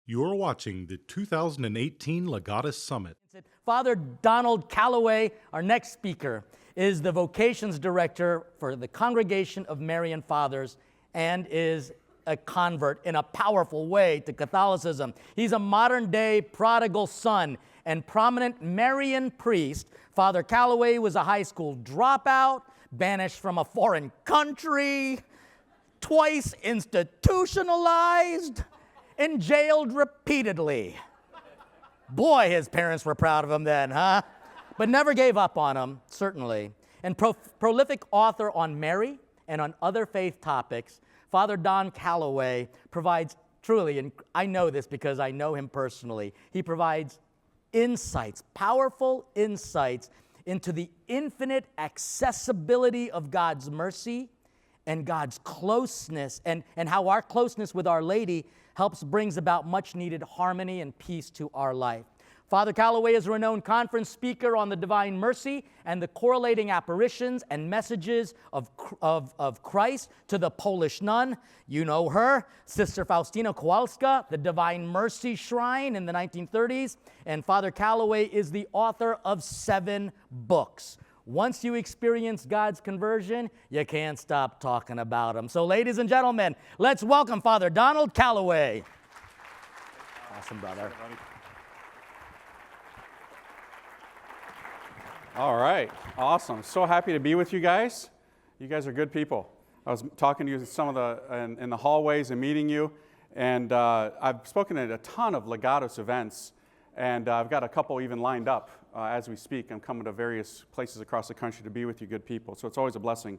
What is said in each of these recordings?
You're watching the 2018 Legatus Summit. Father Donald Calloway, our next speaker, is the Vocations Director for the Congregation of Marian Fathers and is a convert in a powerful way to Catholicism. He's a modern-day prodigal son and prominent Marian priest. Father Calloway was a high school dropout, banished from a foreign country, twice institutionalized, and jailed repeatedly. Boy, his parents were proud of him then, huh? But never gave up on him, certainly. And prolific author on Mary and on other faith topics, Father Don Calloway provides truly, and I know this because I know him personally, he provides insights, powerful insights into the infinite accessibility of God's mercy and God's closeness, and how our closeness with Our Lady brings about much needed harmony and peace to our life. Father Calloway is a renowned conference speaker on the divine mercy and the correlating apparitions and messages of Christ to the Polish nun. You know her, Sister Faustina Kowalska, the Divine Mercy Shrine in the 1930s. And Father Calloway is the author of 7 books. Once you experience God's conversion, you can't stop talking about him. So ladies and gentlemen, let's welcome Father Donald Calloway. Awesome, brother. All right, awesome. So happy to be with you guys. You guys are good people. I was talking to you in the hallways and meeting you, and I've spoken at a ton of Legatus events, and I've got a couple even lined up as we speak. I'm coming to various places across the country to be with you good people, so it's always a blessing.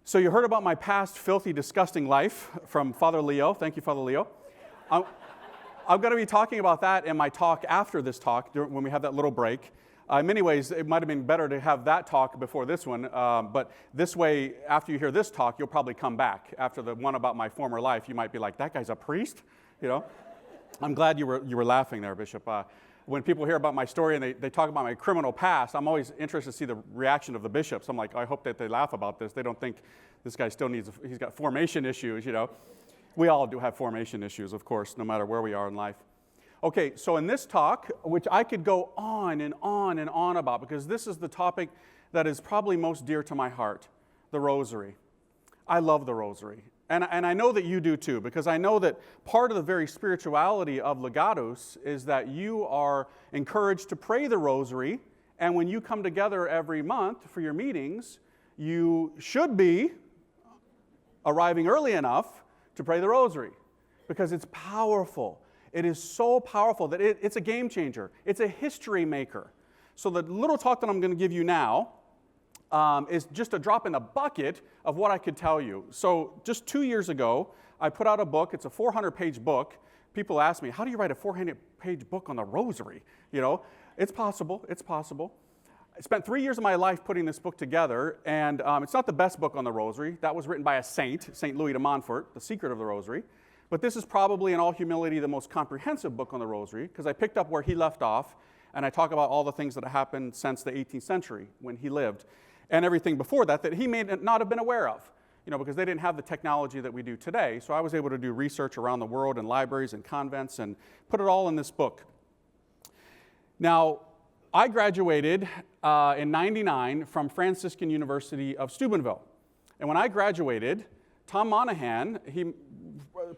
So you heard about my past filthy, disgusting life from Father Leo. Thank you, Father Leo. I'm going to be talking about that in my talk after this talk, when we have that little break. In many ways, it might have been better to have that talk before this one, but this way, after you hear this talk, you'll probably come back. After the one about my former life, you might be like, that guy's a priest? You know? I'm glad you were laughing there, Bishop. When people hear about my story and they talk about my criminal past, I'm always interested to see the reaction of the bishops. I'm like, I hope that they laugh about this. They don't think this guy still he's got formation issues, you know. We all do have formation issues, of course, no matter where we are in life. Okay, so in this talk, which I could go on and on and on about, because this is the topic that is probably most dear to my heart, the Rosary. I love the Rosary. And I know that you do too, because I know that part of the very spirituality of Legatus is that you are encouraged to pray the Rosary, and when you come together every month for your meetings, you should be arriving early enough to pray the Rosary, because it's powerful. It is so powerful that it's a game changer. It's a history maker. So the little talk that I'm going to give you now is just a drop in the bucket of what I could tell you. So just 2 years ago, I put out a book. It's a 400-page book. People ask me, how do you write a 400-page book on the Rosary? You know, it's possible. It's possible. I spent 3 years of my life putting this book together, and it's not the best book on the Rosary. That was written by a saint, St. Louis de Montfort, The Secret of the Rosary. But this is probably, in all humility, the most comprehensive book on the Rosary, because I picked up where he left off, and I talk about all the things that have happened since the 18th century when he lived, and everything before that he may not have been aware of, you know, because they didn't have the technology that we do today. So I was able to do research around the world in libraries and convents and put it all in this book. Now, I graduated in '99 from Franciscan University of Steubenville. And when I graduated, Tom Monahan, he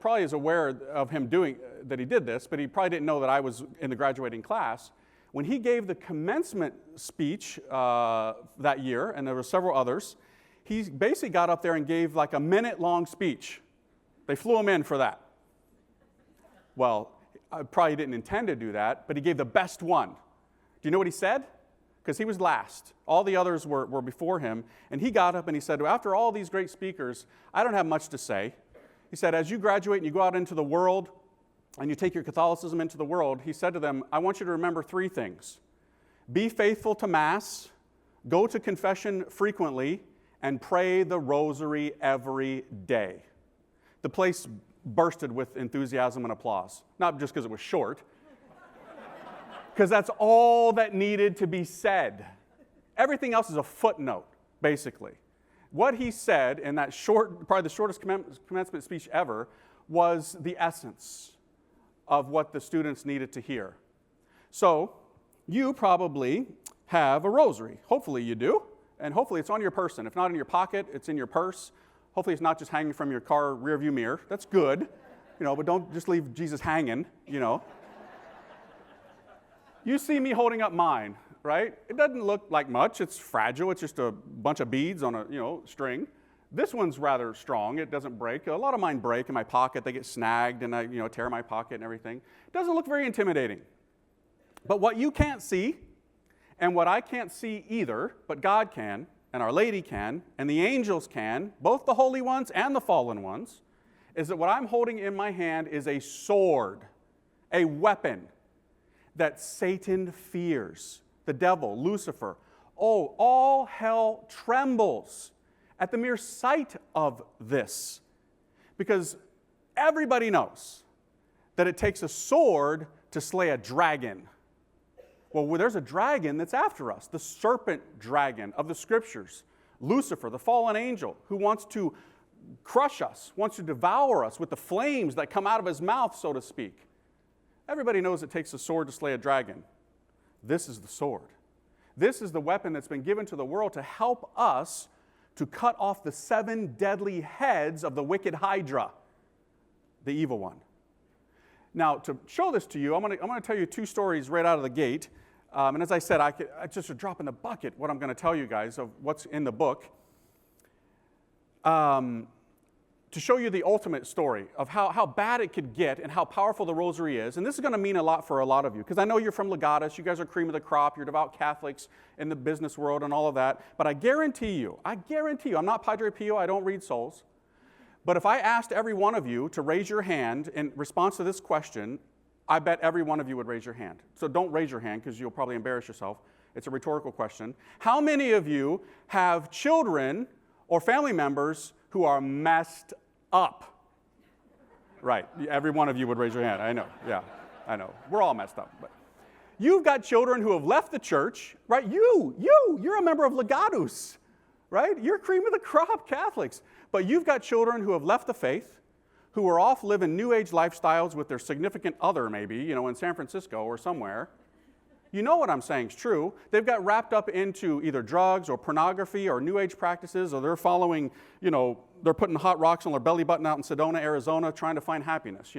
probably is aware of him doing that he did this, but he probably didn't know that I was in the graduating class. When he gave the commencement speech that year, and there were several others, he basically got up there and gave like a minute-long speech. They flew him in for that. Well, I probably didn't intend to do that, but he gave the best one. Do you know what he said? Because he was last. All the others were before him, and he got up and he said, well, after all these great speakers, I don't have much to say. He said, as you graduate and you go out into the world and you take your Catholicism into the world, he said to them, I want you to remember 3 things. Be faithful to Mass, go to confession frequently, and pray the Rosary every day. The place bursted with enthusiasm and applause. Not just because it was short, because that's all that needed to be said. Everything else is a footnote, basically. What he said in that short, probably the shortest commencement speech ever, was the essence. of what the students needed to hear. So you probably have a rosary. Hopefully you do. And hopefully it's on your person. If not in your pocket, it's in your purse. Hopefully it's not just hanging from your car rearview mirror. That's good, but don't just leave Jesus hanging, You see me holding up mine, right? It doesn't look like much. It's fragile. It's just a bunch of beads on a, string. This one's rather strong. It doesn't break. A lot of mine break in my pocket. They get snagged and I, tear my pocket and everything. It doesn't look very intimidating. But what you can't see, and what I can't see either, but God can, and Our Lady can, and the angels can, both the holy ones and the fallen ones, is that what I'm holding in my hand is a sword, a weapon that Satan fears, the devil, Lucifer. Oh, all hell trembles at the mere sight of this, because everybody knows that it takes a sword to slay a dragon. Well, there's a dragon that's after us, the serpent dragon of the Scriptures, Lucifer, the fallen angel, who wants to crush us, wants to devour us with the flames that come out of his mouth, so to speak. Everybody knows it takes a sword to slay a dragon. This is the sword. This is the weapon that's been given to the world to help us to cut off the 7 deadly heads of the wicked Hydra, the evil one. Now, to show this to you, I'm going to tell you 2 stories right out of the gate. And as I said, I just a drop in the bucket what I'm going to tell you guys of what's in the book. To show you the ultimate story of how bad it could get and how powerful the rosary is. And this is going to mean a lot for a lot of you, because I know you're from Legatus, you guys are cream of the crop, you're devout Catholics in the business world and all of that. But I guarantee you, I'm not Padre Pio, I don't read souls. But if I asked every one of you to raise your hand in response to this question, I bet every one of you would raise your hand. So don't raise your hand because you'll probably embarrass yourself. It's a rhetorical question. How many of you have children or family members who are messed up? Right, every one of you would raise your hand. I know, yeah, I know. We're all messed up. But you've got children who have left the church, right? You're a member of Legatus, right? You're cream of the crop Catholics. But you've got children who have left the faith, who are off living New Age lifestyles with their significant other maybe, in San Francisco or somewhere. You know what I'm saying is true. They've got wrapped up into either drugs or pornography or New Age practices, or they're following, they're putting hot rocks on their belly button out in Sedona, Arizona, trying to find happiness,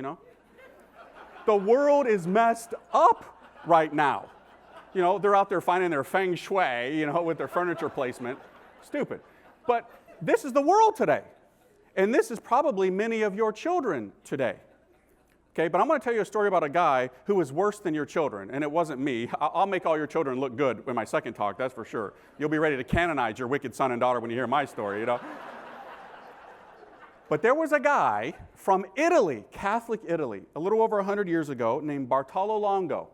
The world is messed up right now. They're out there finding their feng shui, with their furniture placement. Stupid. But this is the world today. And this is probably many of your children today. Okay, but I'm going to tell you a story about a guy who was worse than your children, and it wasn't me. I'll make all your children look good in my second talk, that's for sure. You'll be ready to canonize your wicked son and daughter when you hear my story, But there was a guy from Italy, Catholic Italy, a little over 100 years ago, named Bartolo Longo.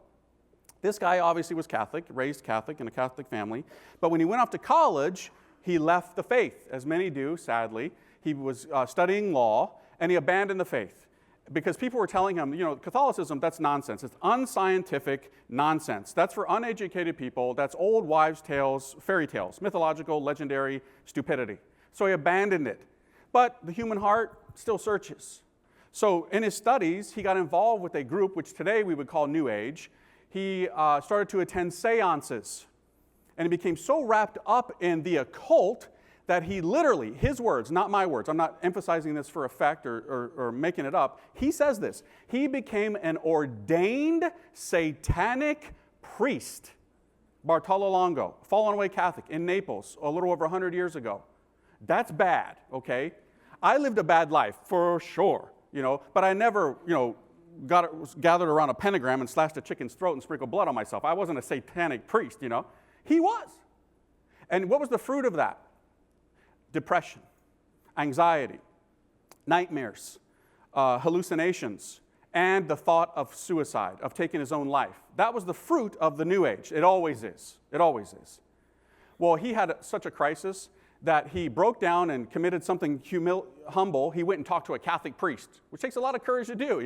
This guy obviously was Catholic, raised Catholic in a Catholic family, but when he went off to college, he left the faith, as many do, sadly. He was studying law, and he abandoned the faith because people were telling him, Catholicism, that's nonsense. It's unscientific nonsense. That's for uneducated people. That's old wives' tales, fairy tales, mythological, legendary stupidity. So he abandoned it. But the human heart still searches. So in his studies, he got involved with a group which today we would call New Age. He started to attend seances, and he became so wrapped up in the occult that he literally, his words, not my words, I'm not emphasizing this for effect or making it up, he says this, he became an ordained satanic priest. Bartolo Longo, fallen away Catholic in Naples a little over 100 years ago. That's bad, okay? I lived a bad life, for sure, but I never, was gathered around a pentagram and slashed a chicken's throat and sprinkled blood on myself. I wasn't a satanic priest, He was. And what was the fruit of that? Depression, anxiety, nightmares, hallucinations, and the thought of suicide, of taking his own life. That was the fruit of the New Age. It always is. It always is. Well, he had such a crisis that he broke down and committed something humble. He went and talked to a Catholic priest, which takes a lot of courage to do,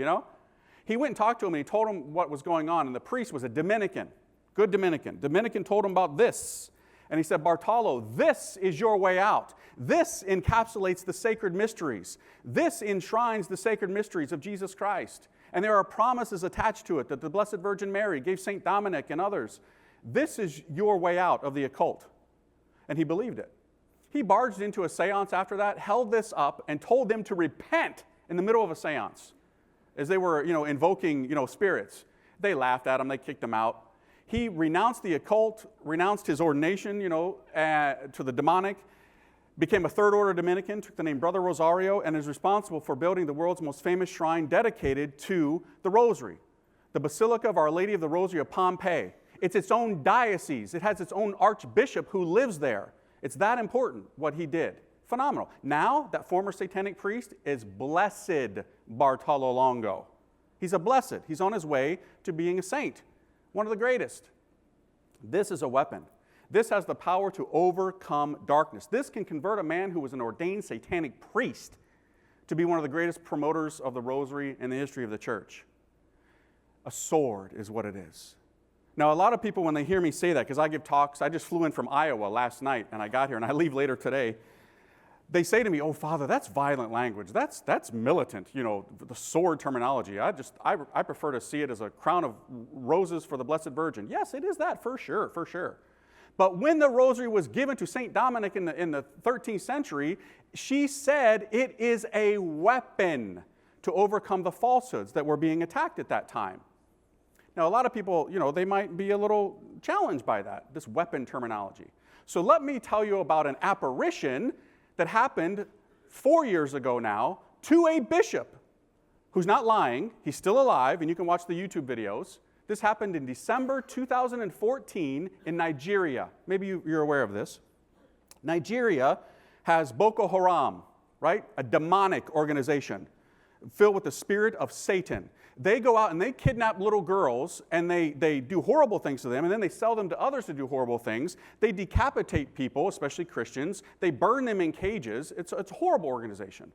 He went and talked to him, and he told him what was going on, and the priest was a Dominican, good Dominican. Dominican told him about this, And he said, Bartolo, this is your way out. This encapsulates the sacred mysteries. This enshrines the sacred mysteries of Jesus Christ. And there are promises attached to it that the Blessed Virgin Mary gave St. Dominic and others. This is your way out of the occult. And he believed it. He barged into a seance after that, held this up, and told them to repent in the middle of a seance as they were, invoking, spirits. They laughed at him. They kicked him out. He renounced the occult, renounced his ordination, to the demonic, became a third-order Dominican, took the name Brother Rosario, and is responsible for building the world's most famous shrine dedicated to the Rosary, the Basilica of Our Lady of the Rosary of Pompeii. It's its own diocese. It has its own archbishop who lives there. It's that important, what he did. Phenomenal. Now, that former satanic priest is Blessed Bartolo Longo. He's a blessed. He's on his way to being a saint, one of the greatest. This is a weapon. This has the power to overcome darkness. This can convert a man who was an ordained satanic priest to be one of the greatest promoters of the Rosary in the history of the church. A sword is what it is. Now, a lot of people, when they hear me say that, because I give talks, I just flew in from Iowa last night, and I got here, and I leave later today. They say to me, oh, Father, that's violent language. That's militant, the sword terminology. I prefer to see it as a crown of roses for the Blessed Virgin. Yes, it is that, for sure, for sure. But when the Rosary was given to St. Dominic in the 13th century, she said it is a weapon to overcome the falsehoods that were being attacked at that time. Now, a lot of people, they might be a little challenged by that, this weapon terminology. So let me tell you about an apparition that happened 4 years ago now to a bishop who's not lying. He's still alive, and you can watch the YouTube videos. This happened in December 2014 in Nigeria. Maybe you're aware of this. Nigeria has Boko Haram, right? A demonic organization filled with the spirit of Satan. They go out and they kidnap little girls, and they do horrible things to them, and then they sell them to others to do horrible things. They decapitate people, especially Christians. They burn them in cages. It's a horrible organization.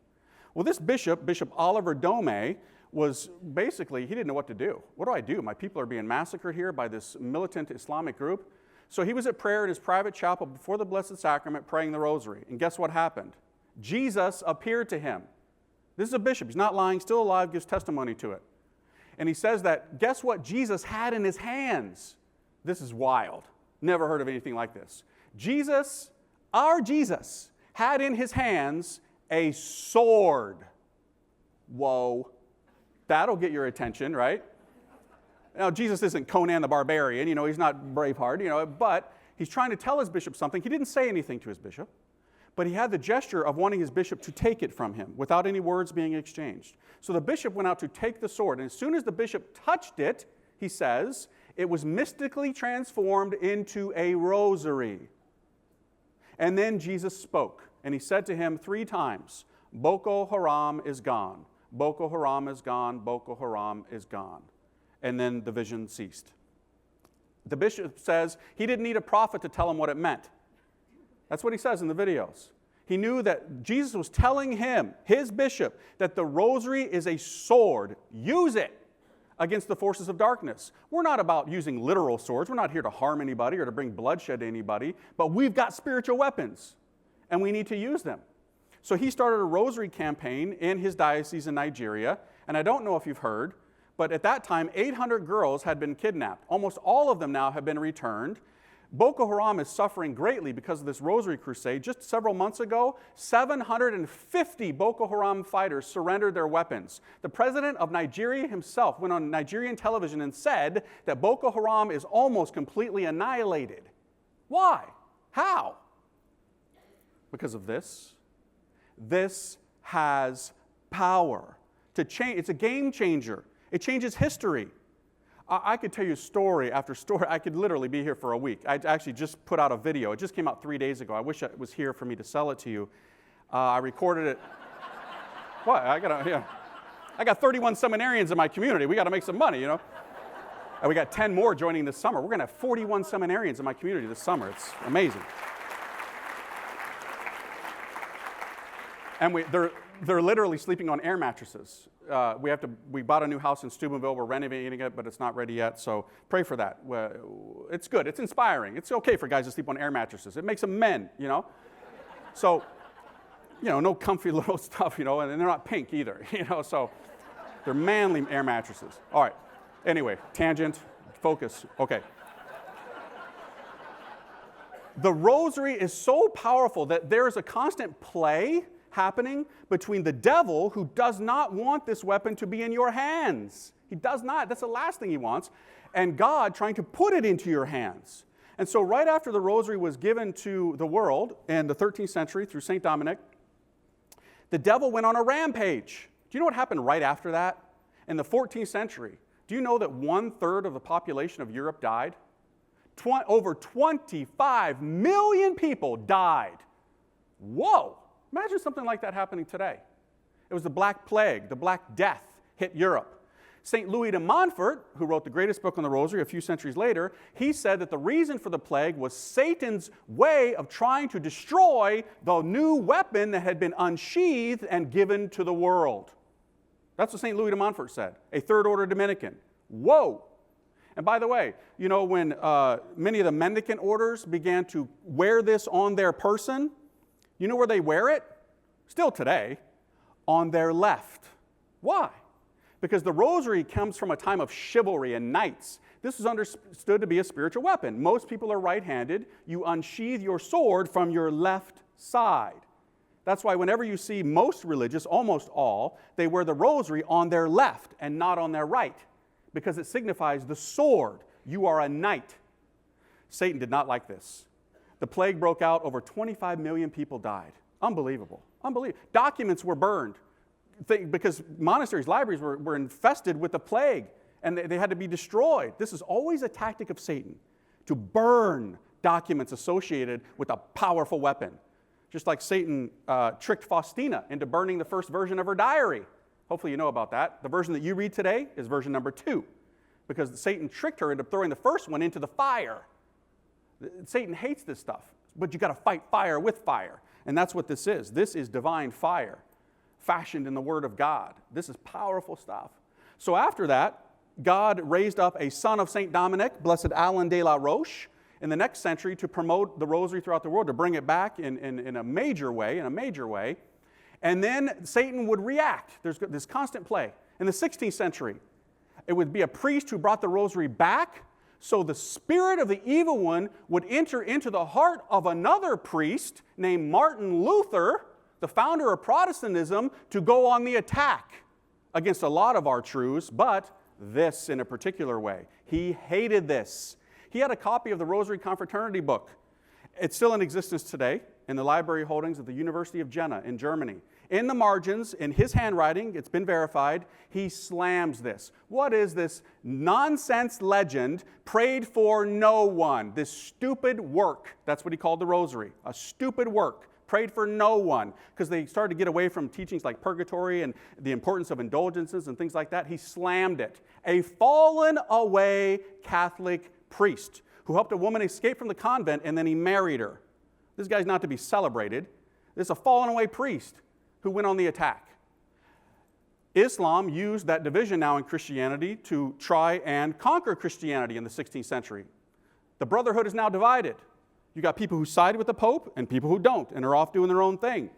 Well, this bishop, Bishop Oliver Dome, was basically, he didn't know what to do. What do I do? My people are being massacred here by this militant Islamic group. So he was at prayer in his private chapel before the Blessed Sacrament praying the Rosary. And guess what happened? Jesus appeared to him. This is a bishop. He's not lying, still alive, gives testimony to it. And he says that, guess what Jesus had in his hands? This is wild. Never heard of anything like this. Jesus, our Jesus, had in his hands a sword. Whoa. That'll get your attention, right? Now, Jesus isn't Conan the Barbarian, he's not Braveheart, but he's trying to tell his bishop something. He didn't say anything to his bishop, but he had the gesture of wanting his bishop to take it from him without any words being exchanged. So the bishop went out to take the sword, and as soon as the bishop touched it, he says, it was mystically transformed into a rosary. And then Jesus spoke, and he said to him 3 times, Boko Haram is gone. Boko Haram is gone. Boko Haram is gone. And then the vision ceased. The bishop says he didn't need a prophet to tell him what it meant. That's what he says in the videos. He knew that Jesus was telling him, his bishop, that the Rosary is a sword. Use it against the forces of darkness. We're not about using literal swords. We're not here to harm anybody or to bring bloodshed to anybody, but we've got spiritual weapons, and we need to use them. So he started a Rosary Campaign in his diocese in Nigeria, and I don't know if you've heard, but at that time, 800 girls had been kidnapped. Almost all of them now have been returned. Boko Haram is suffering greatly because of this Rosary Crusade. Just several months ago, 750 Boko Haram fighters surrendered their weapons. The president of Nigeria himself went on Nigerian television and said that Boko Haram is almost completely annihilated. Why? How? Because of this. This has power to change. It's a game changer. It changes history. I could tell you story after story. I could literally be here for a week. I actually just put out a video. It just came out 3 days ago. I wish it was here for me to sell it to you. I recorded it. What? I got 31 seminarians in my community. We got to make some money, And we got 10 more joining this summer. We're going to have 41 seminarians in my community this summer. It's amazing. And they're literally sleeping on air mattresses. We bought a new house in Steubenville. We're renovating it, but it's not ready yet, so pray for that. It's good. It's inspiring. It's okay for guys to sleep on air mattresses. It makes them men, you know? So, you know, no comfy little stuff, you know, and they're not pink either, you know, so they're manly air mattresses. All right. Anyway, tangent, focus. Okay. The rosary is so powerful that there is a constant play happening between the devil, who does not want this weapon to be in your hands. He does not. That's the last thing he wants. And God trying to put it into your hands. And so right after the rosary was given to the world in the 13th century through St. Dominic, the devil went on a rampage. Do you know what happened right after that? In the 14th century, do you know that 1/3 of the population of Europe died? Over 25 million people died. Whoa! Imagine something like that happening today. It was the Black Plague, the Black Death hit Europe. St. Louis de Montfort, who wrote the greatest book on the Rosary a few centuries later, he said that the reason for the plague was Satan's way of trying to destroy the new weapon that had been unsheathed and given to the world. That's what St. Louis de Montfort said, a third order Dominican. Whoa! And by the way, you know, when many of the mendicant orders began to wear this on their person, you know where they wear it? Still today, on their left. Why? Because the rosary comes from a time of chivalry and knights. This is understood to be a spiritual weapon. Most people are right-handed. You unsheath your sword from your left side. That's why whenever you see most religious, almost all, they wear the rosary on their left and not on their right, because it signifies the sword. You are a knight. Satan did not like this. The plague broke out. Over 25 million people died. Unbelievable. Unbelievable. Documents were burned because monasteries, libraries were infested with the plague, and they had to be destroyed. This is always a tactic of Satan, to burn documents associated with a powerful weapon. Just like Satan tricked Faustina into burning the first version of her diary. Hopefully you know about that. The version that you read today is version number 2, because Satan tricked her into throwing the first one into the fire. Satan hates this stuff, but you got to fight fire with fire. And that's what this is. This is divine fire, fashioned in the Word of God. This is powerful stuff. So after that, God raised up a son of St. Dominic, Blessed Alan de la Roche, in the next century to promote the rosary throughout the world, to bring it back in a major way, And then Satan would react. There's this constant play. In the 16th century, it would be a priest who brought the rosary back, so the spirit of the evil one would enter into the heart of another priest named Martin Luther, the founder of Protestantism, to go on the attack against a lot of our truths, but this in a particular way. He hated this. He had a copy of the Rosary Confraternity book. It's still in existence today in the library holdings of the University of Jena in Germany. In the margins, in his handwriting, it's been verified, he slams this. What is this nonsense legend, prayed for no one? This stupid work. That's what he called the rosary, a stupid work. Prayed for no one, because they started to get away from teachings like purgatory and the importance of indulgences and things like that. He slammed it. A fallen away Catholic priest who helped a woman escape from the convent, and then he married her. This guy's not to be celebrated. This is a fallen away priest who went on the attack. Islam used that division now in Christianity to try and conquer Christianity in the 16th century. The brotherhood is now divided. You got people who side with the Pope and people who don't and are off doing their own thing.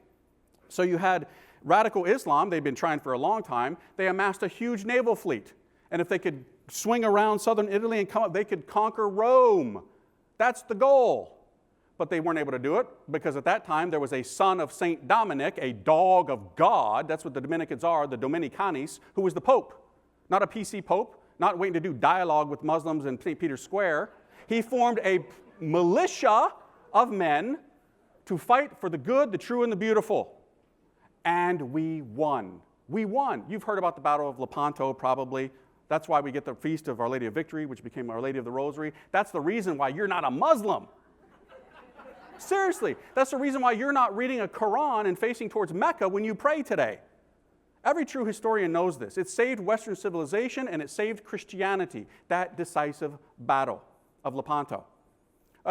So you had radical Islam. They've been trying for a long time. They amassed a huge naval fleet. And if they could swing around southern Italy and come up, they could conquer Rome. That's the goal. But they weren't able to do it because at that time there was a son of St. Dominic, a dog of God. That's what the Dominicans are, the Dominicanis, who was the Pope. Not a PC Pope, not waiting to do dialogue with Muslims in St. Peter's Square. He formed a militia of men to fight for the good, the true, and the beautiful. And we won. We won. You've heard about the Battle of Lepanto, probably. That's why we get the Feast of Our Lady of Victory, which became Our Lady of the Rosary. That's the reason why you're not a Muslim. Seriously, that's the reason why you're not reading a Quran and facing towards Mecca when you pray today. Every true historian knows this. It saved Western civilization and it saved Christianity, that decisive battle of Lepanto.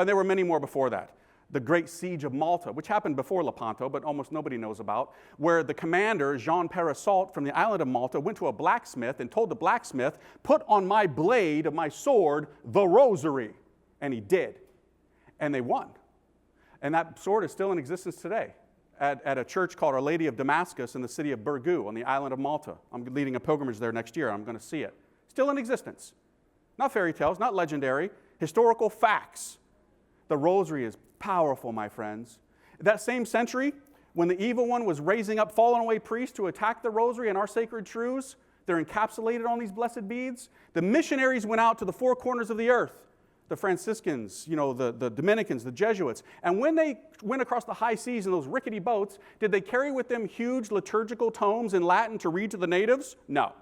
There were many more before that. the Great Siege of Malta, which happened before Lepanto, but almost nobody knows about, where the commander, Jean Parasault from the island of Malta, went to a blacksmith and told the blacksmith, "Put on my blade of my sword the rosary." And he did. And they won. And that sword is still in existence today at a church called Our Lady of Damascus in the city of Burgoo on the island of Malta. I'm leading a pilgrimage there next year. I'm going to see it. Still in existence. Not fairy tales, not legendary, historical facts. The rosary is powerful, my friends. That same century, when the evil one was raising up fallen away priests to attack the rosary and our sacred truths, they're encapsulated on these blessed beads. The missionaries went out to the four corners of the earth. The Franciscans, the Dominicans, the Jesuits. And when they went across the high seas in those rickety boats, did they carry with them huge liturgical tomes in Latin to read to the natives? No.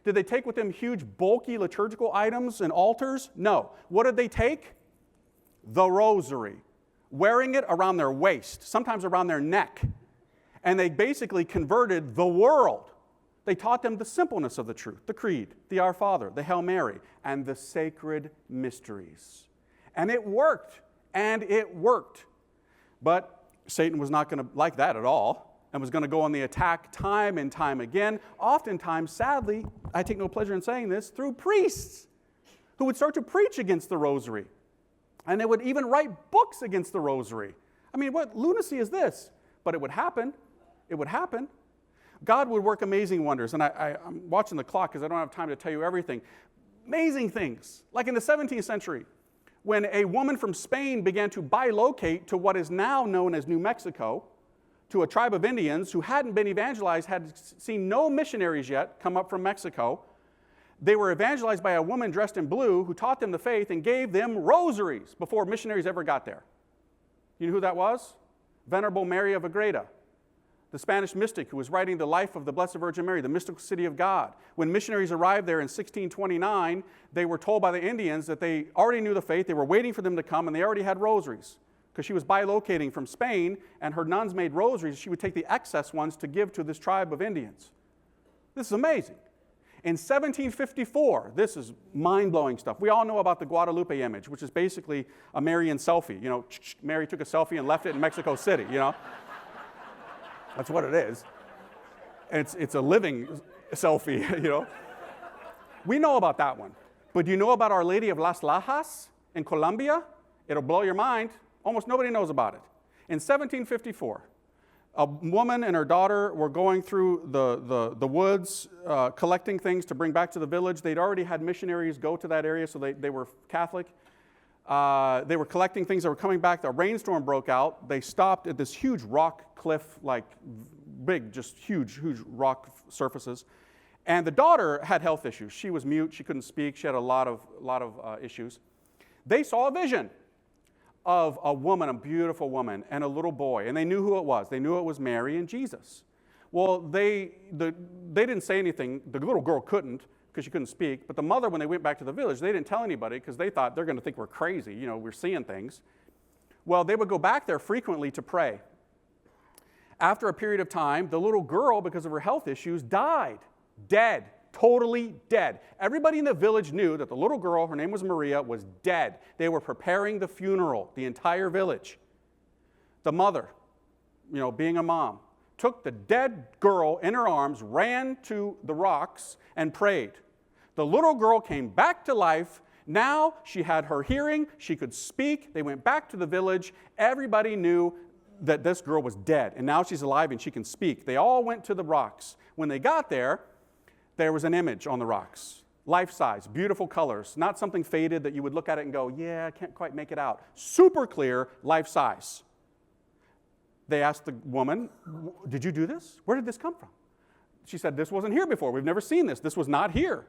Did they take with them huge, bulky liturgical items and altars? No. What did they take? The rosary. Wearing it around their waist, sometimes around their neck. And they basically converted the world. They taught them the simpleness of the truth, the creed, the Our Father, the Hail Mary, and the sacred mysteries. And it worked, and it worked. But Satan was not going to like that at all, and was going to go on the attack time and time again, oftentimes, sadly, I take no pleasure in saying this, through priests who would start to preach against the rosary. And they would even write books against the rosary. I mean, what lunacy is this? But it would happen. It would happen. God would work amazing wonders. And I'm watching the clock because I don't have time to tell you everything. Amazing things. Like in the 17th century, when a woman from Spain began to bilocate to what is now known as New Mexico, to a tribe of Indians who hadn't been evangelized, had seen no missionaries yet come up from Mexico. They were evangelized by a woman dressed in blue who taught them the faith and gave them rosaries before missionaries ever got there. You know who that was? Venerable Mary of Agreda, the Spanish mystic who was writing the life of the Blessed Virgin Mary, the mystical city of God. When missionaries arrived there in 1629, they were told by the Indians that they already knew the faith, they were waiting for them to come, and they already had rosaries. Because she was bilocating from Spain, and her nuns made rosaries, she would take the excess ones to give to this tribe of Indians. This is amazing. In 1754, this is mind-blowing stuff. We all know about the Guadalupe image, which is basically a Marian selfie. Mary took a selfie and left it in Mexico City, That's what it is. It's a living selfie, We know about that one. But do you know about Our Lady of Las Lajas in Colombia? It'll blow your mind. Almost nobody knows about it. In 1754, a woman and her daughter were going through the woods, collecting things to bring back to the village. They'd already had missionaries go to that area, so they were Catholic. They were collecting things. They were coming back. A rainstorm broke out. They stopped at this huge rock cliff, like big, just huge rock surfaces. And the daughter had health issues. She was mute. She couldn't speak. She had a lot of issues. They saw a vision of a woman, a beautiful woman, and a little boy. And they knew who it was. They knew it was Mary and Jesus. Well, they didn't say anything. The little girl couldn't because she couldn't speak. But the mother, when they went back to the village, they didn't tell anybody because they thought they're going to think we're crazy. We're seeing things. Well, they would go back there frequently to pray. After a period of time, the little girl, because of her health issues, died. Dead. Totally dead. Everybody in the village knew that the little girl, her name was Maria, was dead. They were preparing the funeral, the entire village. The mother, being a mom, took the dead girl in her arms, ran to the rocks, and prayed. The little girl came back to life. Now she had her hearing. She could speak. They went back to the village. Everybody knew that this girl was dead, and now she's alive and she can speak. They all went to the rocks. When they got there was an image on the rocks, life-size, beautiful colors, not something faded that you would look at it and go, yeah, I can't quite make it out. Super clear, life-size. They asked the woman, did you do this? Where did this come from? She said, this wasn't here before. We've never seen this. This was not here.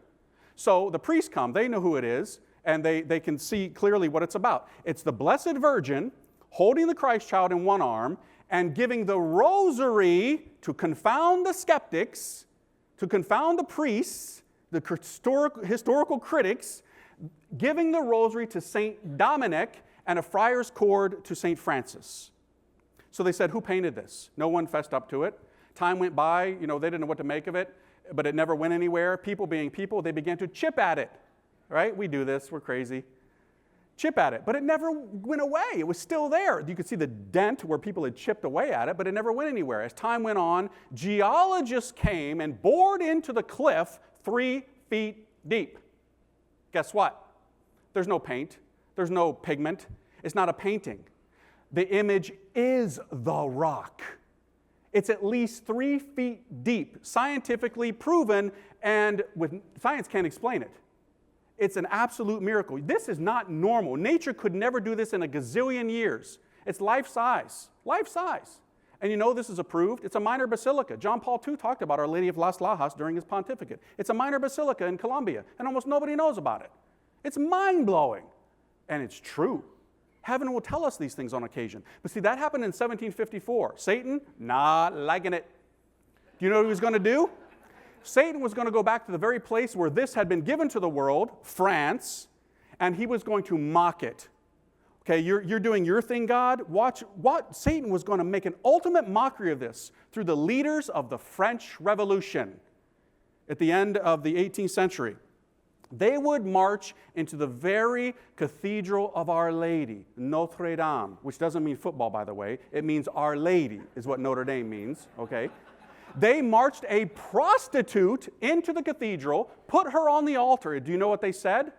So the priests come. They know who it is, and they can see clearly what it's about. It's the Blessed Virgin holding the Christ child in one arm and giving the rosary to confound the skeptics, to confound the priests, the historical critics, giving the rosary to St. Dominic and a friar's cord to St. Francis. So they said, who painted this? No one fessed up to it. Time went by, they didn't know what to make of it, but it never went anywhere. People being people, they began to chip at it, right? We do this, we're crazy. chip at it, but it never went away. It was still there. You could see the dent where people had chipped away at it, but it never went anywhere. As time went on, geologists came and bored into the cliff 3 feet deep. Guess what? There's no paint. There's no pigment. It's not a painting. The image is the rock. It's at least 3 feet deep, scientifically proven, and science can't explain it. It's an absolute miracle. This is not normal. Nature could never do this in a gazillion years. It's life-size. Life-size. And you know this is approved. It's a minor basilica. John Paul II talked about Our Lady of Las Lajas during his pontificate. It's a minor basilica in Colombia, and almost nobody knows about it. It's mind-blowing, and it's true. Heaven will tell us these things on occasion. But see, that happened in 1754. Satan, not liking it. Do you know what he was going to do? Satan was going to go back to the very place where this had been given to the world, France, and he was going to mock it. Okay, you're doing your thing, God. Watch what Satan was going to make an ultimate mockery of this through the leaders of the French Revolution at the end of the 18th century. They would march into the very cathedral of Our Lady, Notre Dame, which doesn't mean football, by the way. It means Our Lady is what Notre Dame means, okay? They marched a prostitute into the cathedral, put her on the altar. Do you know what they said?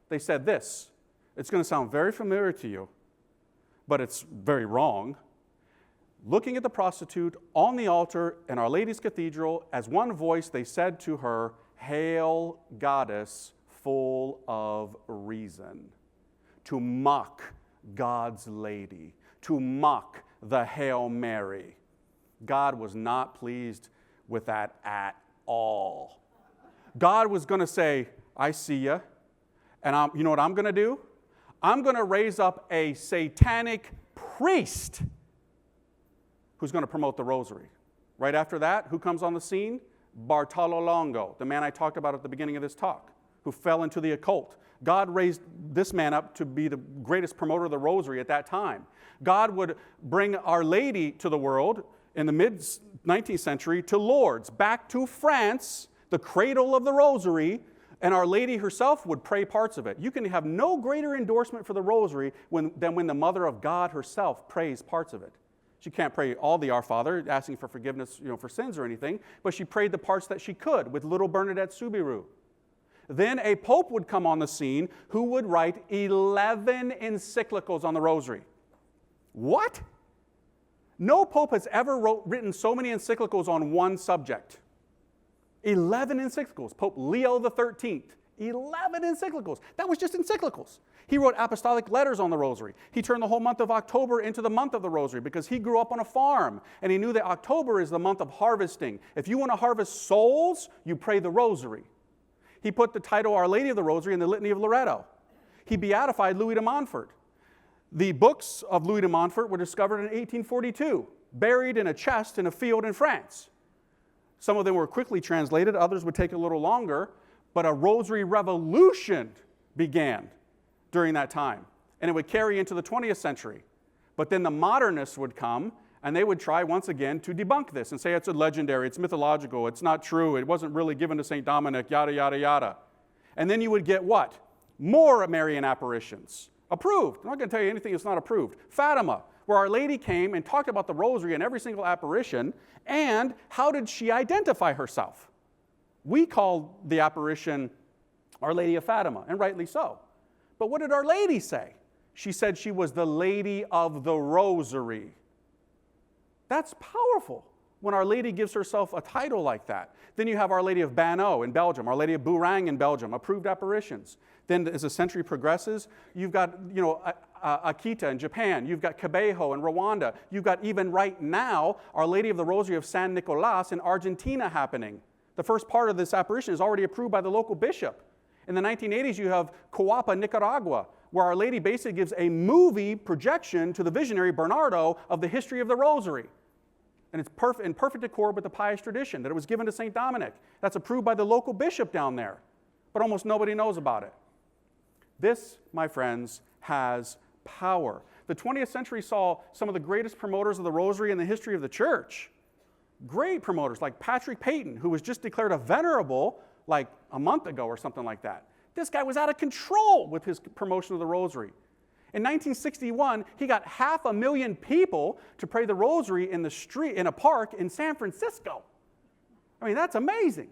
They said this. It's going to sound very familiar to you, but it's very wrong. Looking at the prostitute on the altar in Our Lady's Cathedral, as one voice, they said to her, "Hail, Goddess, full of reason," to mock God's Lady, to mock the Hail Mary. God was not pleased with that at all. God was going to say, "I see you, and you know what I'm going to do? I'm going to raise up a satanic priest who's going to promote the rosary." Right after that, who comes on the scene? Bartolo Longo, the man I talked about at the beginning of this talk, who fell into the occult. God raised this man up to be the greatest promoter of the rosary at that time. God would bring Our Lady to the world in the mid-19th century to Lourdes, back to France, the cradle of the rosary, and Our Lady herself would pray parts of it. You can have no greater endorsement for the rosary than when the Mother of God herself prays parts of it. She can't pray all the Our Father, asking for forgiveness, for sins or anything, but she prayed the parts that she could with little Bernadette Soubirous. Then a pope would come on the scene who would write 11 encyclicals on the rosary. What? No pope has ever written so many encyclicals on one subject. 11 encyclicals. Pope Leo XIII. 11 encyclicals. That was just encyclicals. He wrote apostolic letters on the rosary. He turned the whole month of October into the month of the rosary because he grew up on a farm and he knew that October is the month of harvesting. If you want to harvest souls, you pray the rosary. He put the title Our Lady of the Rosary in the Litany of Loretto. He beatified Louis de Montfort. The books of Louis de Montfort were discovered in 1842, buried in a chest in a field in France. Some of them were quickly translated, others would take a little longer, but a rosary revolution began during that time, and it would carry into the 20th century. But then the modernists would come, and they would try once again to debunk this and say it's a legendary, it's mythological, it's not true, it wasn't really given to St. Dominic, yada, yada, yada. And then you would get what? More Marian apparitions. Approved. I'm not going to tell you anything that's not approved. Fatima, where Our Lady came and talked about the rosary in every single apparition, and how did she identify herself? We call the apparition Our Lady of Fatima, and rightly so. But what did Our Lady say? She said she was the Lady of the Rosary. That's powerful when Our Lady gives herself a title like that. Then you have Our Lady of Banneau in Belgium, Our Lady of Bourang in Belgium, approved apparitions. Then as the century progresses, you've got, Akita in Japan, you've got Kibeho in Rwanda, you've got even right now, Our Lady of the Rosary of San Nicolas in Argentina happening. The first part of this apparition is already approved by the local bishop. In the 1980s, you have Coapa, Nicaragua, where Our Lady basically gives a movie projection to the visionary Bernardo of the history of the Rosary. And it's in perfect accord with the pious tradition that it was given to St. Dominic. That's approved by the local bishop down there. But almost nobody knows about it. This, my friends, has power. The 20th century saw some of the greatest promoters of the Rosary in the history of the church. Great promoters like Patrick Peyton, who was just declared a venerable like a month ago or something like that. This guy was out of control with his promotion of the Rosary. In 1961, he got 500,000 people to pray the rosary in the street, in a park in San Francisco. I mean, that's amazing.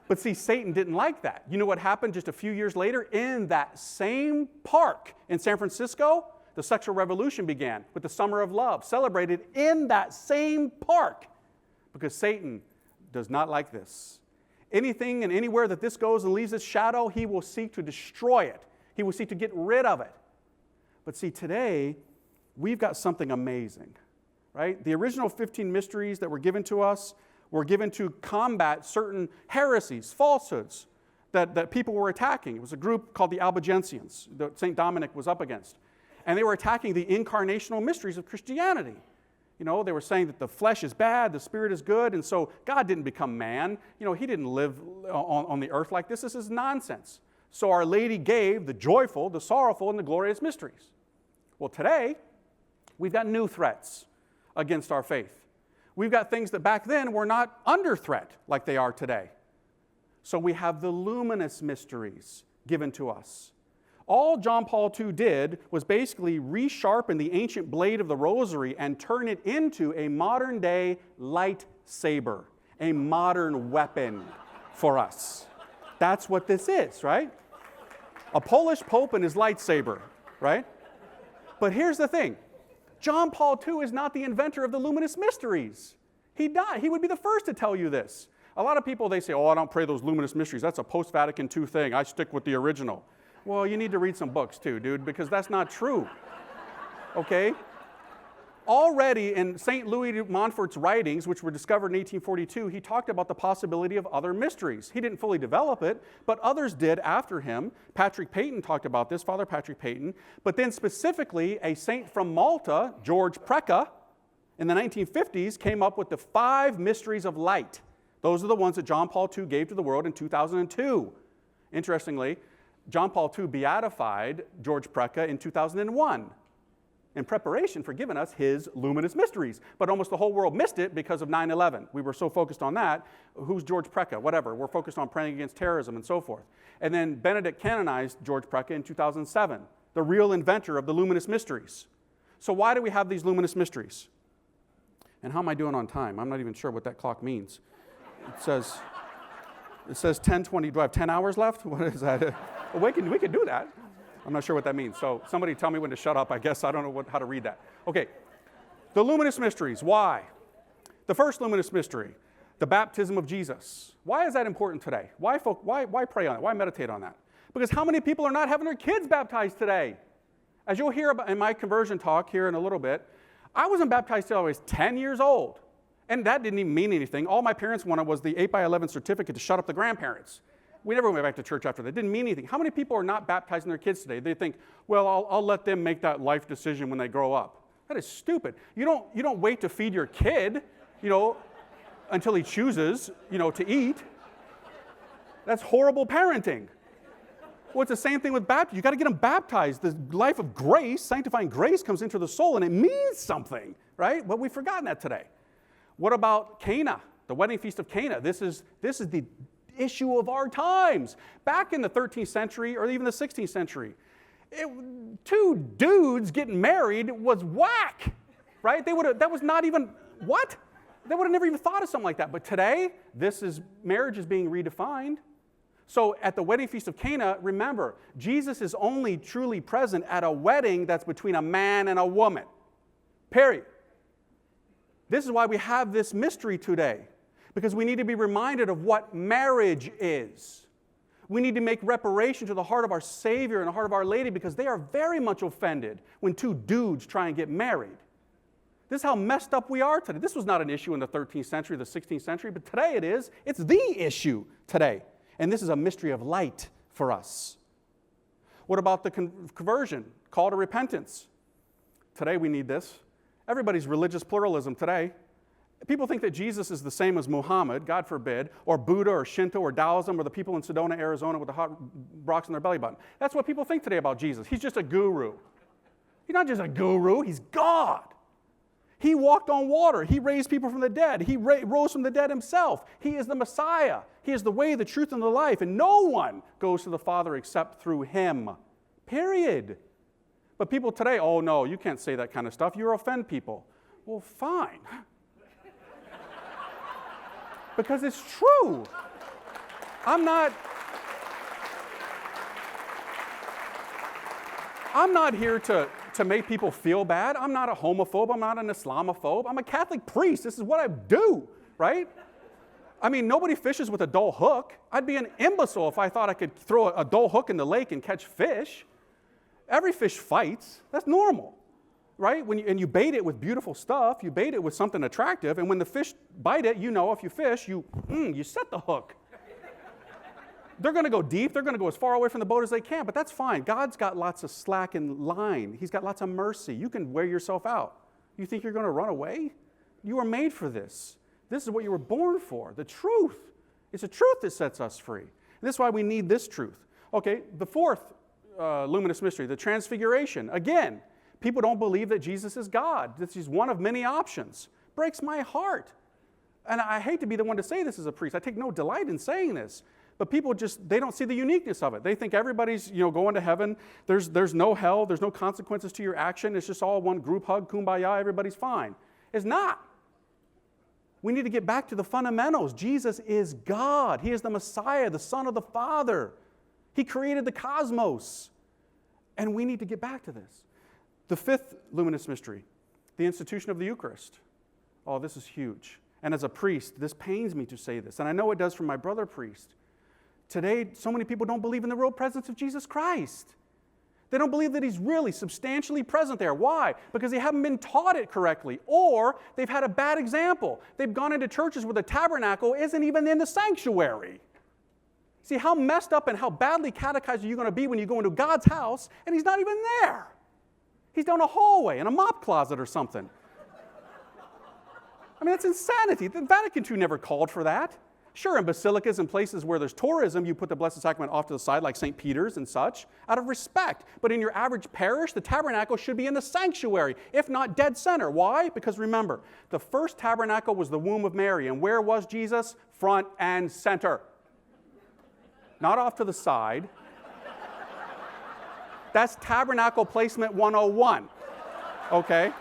But see, Satan didn't like that. You know what happened just a few years later? In that same park in San Francisco, the sexual revolution began with the Summer of Love, celebrated in that same park, because Satan does not like this. Anything and anywhere that this goes and leaves its shadow, he will seek to destroy it. He will seek to get rid of it. But see, today, we've got something amazing, right? The original 15 mysteries that were given to us were given to combat certain heresies, falsehoods that people were attacking. It was a group called the Albigensians that St. Dominic was up against. And they were attacking the incarnational mysteries of Christianity. You know, they were saying that the flesh is bad, the spirit is good, and so God didn't become man. You know, he didn't live on the earth like this. This is nonsense. So Our Lady gave the joyful, the sorrowful, and the glorious mysteries. Well, today, we've got new threats against our faith. We've got things that back then were not under threat like they are today. So we have the luminous mysteries given to us. All John Paul II did was basically resharpen the ancient blade of the rosary and turn it into a modern-day lightsaber, a modern weapon for us. That's what this is, right? A Polish pope and his lightsaber, right? But here's the thing. John Paul II is not the inventor of the luminous mysteries. He died. He would be the first to tell you this. A lot of people, they say, oh, I don't pray those luminous mysteries. That's a post-Vatican II thing. I stick with the original. Well, you need to read some books too, dude, because that's not true. Okay? Already in St. Louis de Montfort's writings, which were discovered in 1842, he talked about the possibility of other mysteries. He didn't fully develop it, but others did after him. Patrick Peyton talked about this, Father Patrick Peyton. But then specifically, a saint from Malta, George Precca, in the 1950s, came up with the 5 mysteries of light. Those are the ones that John Paul II gave to the world in 2002. Interestingly, John Paul II beatified George Precca in 2001 in preparation for giving us his luminous mysteries. But almost the whole world missed it because of 9/11. We were so focused on that. Who's George Precca? Whatever. We're focused on praying against terrorism and so forth. And then Benedict canonized George Precca in 2007, the real inventor of the luminous mysteries. So why do we have these luminous mysteries? And how am I doing on time? I'm not even sure what that clock means. It says 10:20. Do I have 10 hours left? What is that? We can do that. I'm not sure what that means. So somebody tell me when to shut up, I guess. I don't know how to read that. Okay. The luminous mysteries. Why? The first luminous mystery, the baptism of Jesus. Why is that important today? Why pray on it? Why meditate on that? Because how many people are not having their kids baptized today? As you'll hear about in my conversion talk here in a little bit, I wasn't baptized till I was 10 years old. And that didn't even mean anything. All my parents wanted was the 8x11 certificate to shut up the grandparents. We never went back to church after that. It didn't mean anything. How many people are not baptizing their kids today? They think, well, I'll let them make that life decision when they grow up. That is stupid. You don't wait to feed your kid, until he chooses, to eat. That's horrible parenting. Well, it's the same thing with baptism. You got to get them baptized. The life of grace, sanctifying grace, comes into the soul, and it means something, right? But we've forgotten that today. What about Cana, the wedding feast of Cana? This is the issue of our times. Back in the 13th century or even the 16th century, 2 dudes getting married was whack, right? That was not even, what? They would have never even thought of something like that. But today, marriage is being redefined. So at the wedding feast of Cana, remember, Jesus is only truly present at a wedding that's between a man and a woman. Period. This is why we have this mystery today. Because we need to be reminded of what marriage is. We need to make reparation to the heart of our Savior and the heart of Our Lady, because they are very much offended when 2 dudes try and get married. This is how messed up we are today. This was not an issue in the 13th century, the 16th century, but today it is. It's the issue today. And this is a mystery of light for us. What about the conversion, call to repentance? Today we need this. Everybody's religious pluralism today. People think that Jesus is the same as Muhammad, God forbid, or Buddha or Shinto or Taoism or the people in Sedona, Arizona with the hot rocks in their belly button. That's what people think today about Jesus. He's just a guru. He's not just a guru, he's God. He walked on water. He raised people from the dead. He rose from the dead himself. He is the Messiah. He is the way, the truth, and the life. And no one goes to the Father except through him. Period. But people today, oh no, you can't say that kind of stuff. You offend people. Well, fine. Because it's true. I'm not here to make people feel bad. I'm not a homophobe. I'm not an Islamophobe. I'm a Catholic priest. This is what I do, right? I mean, nobody fishes with a dull hook. I'd be an imbecile if I thought I could throw a dull hook in the lake and catch fish. Every fish fights. That's normal, right? And you bait it with beautiful stuff. You bait it with something attractive. And when the fish bite it, you know if you fish, you set the hook. They're going to go deep. They're going to go as far away from the boat as they can, but that's fine. God's got lots of slack in line. He's got lots of mercy. You can wear yourself out. You think you're going to run away? You were made for this. This is what you were born for, the truth. It's the truth that sets us free. And this is why we need this truth. Okay, the fourth luminous mystery, the transfiguration. Again, people don't believe that Jesus is God. This is one of many options. Breaks my heart. And I hate to be the one to say this as a priest. I take no delight in saying this. But people they don't see the uniqueness of it. They think everybody's, going to heaven. There's no hell. There's no consequences to your action. It's just all one group hug, kumbaya, everybody's fine. It's not. We need to get back to the fundamentals. Jesus is God. He is the Messiah, the Son of the Father. He created the cosmos. And we need to get back to this. The fifth luminous mystery, the institution of the Eucharist. Oh, this is huge. And as a priest, this pains me to say this. And I know it does for my brother priest. Today, so many people don't believe in the real presence of Jesus Christ. They don't believe that He's really substantially present there. Why? Because they haven't been taught it correctly, or they've had a bad example. They've gone into churches where the tabernacle isn't even in the sanctuary. See, how messed up and how badly catechized are you going to be when you go into God's house and He's not even there? He's down a hallway in a mop closet or something. I mean, that's insanity. The Vatican II never called for that. Sure, in basilicas and places where there's tourism, you put the Blessed Sacrament off to the side, like St. Peter's and such, out of respect. But in your average parish, the tabernacle should be in the sanctuary, if not dead center. Why? Because remember, the first tabernacle was the womb of Mary. And where was Jesus? Front and center. Not off to the side. That's tabernacle placement 101. Okay?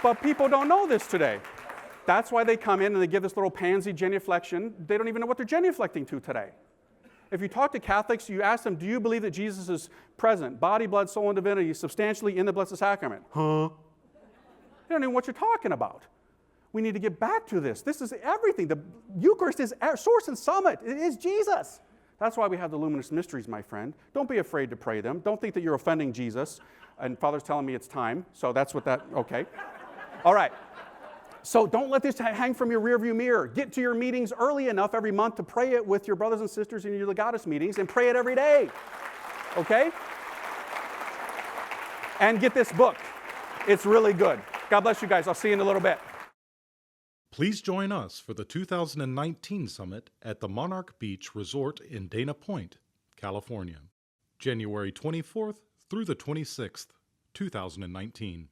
But people don't know this today. That's why they come in and they give this little pansy genuflection. They don't even know what they're genuflecting to today. If you talk to Catholics, you ask them, do you believe that Jesus is present, body, blood, soul, and divinity, substantially in the Blessed Sacrament? Huh? They don't even know what you're talking about. We need to get back to this. This is everything. The Eucharist is our source and summit. It is Jesus. That's why we have the luminous mysteries, my friend. Don't be afraid to pray them. Don't think that you're offending Jesus. And Father's telling me it's time, so that's what okay. All right. So don't let this hang from your rearview mirror. Get to your meetings early enough every month to pray it with your brothers and sisters in your legatus meetings, and pray it every day. Okay? And get this book. It's really good. God bless you guys. I'll see you in a little bit. Please join us for the 2019 summit at the Monarch Beach Resort in Dana Point, California, January 24th through the 26th, 2019.